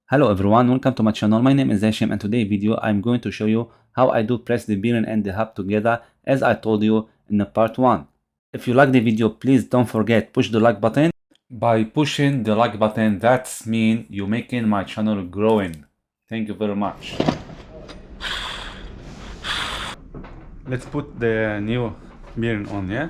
Hello everyone, welcome to my channel. My name is Hashim and today video I'm going to show you how I do press the bearing and the hub together as I told you in the part 1. If you like the video, please don't forget push the like button. By pushing the like button, that's mean you making my channel growing. Thank you very much. Let's put the new bearing on, yeah?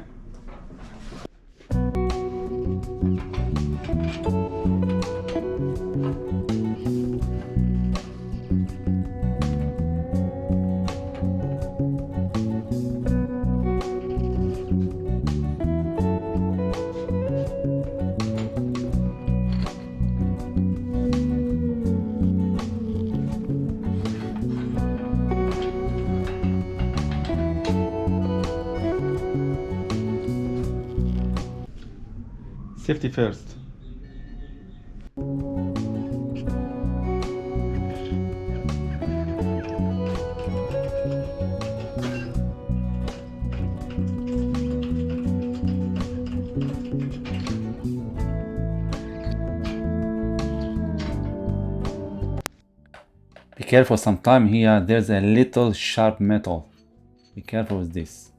Safety first. Be careful, sometime here there's a little sharp metal. Be careful with this.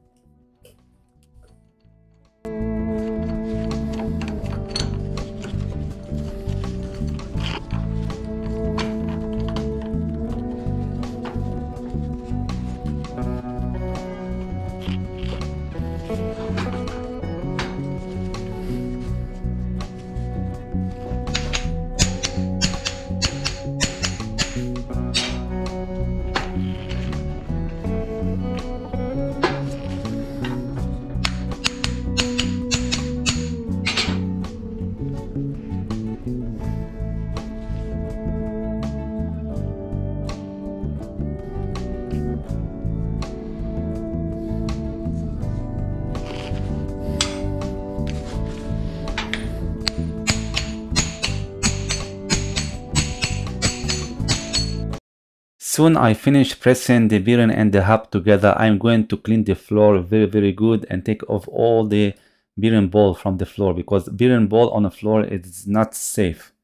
Soon I finish pressing the bearing and the hub together. I'm going to clean the floor very good and take off all the bearing ball from the floor, because bearing ball on the floor is not safe.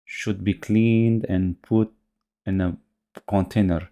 Should be cleaned and put in a container.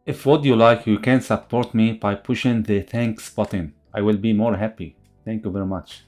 If what you like, you can support me by pushing the thanks button. I will be more happy. Thank you very much.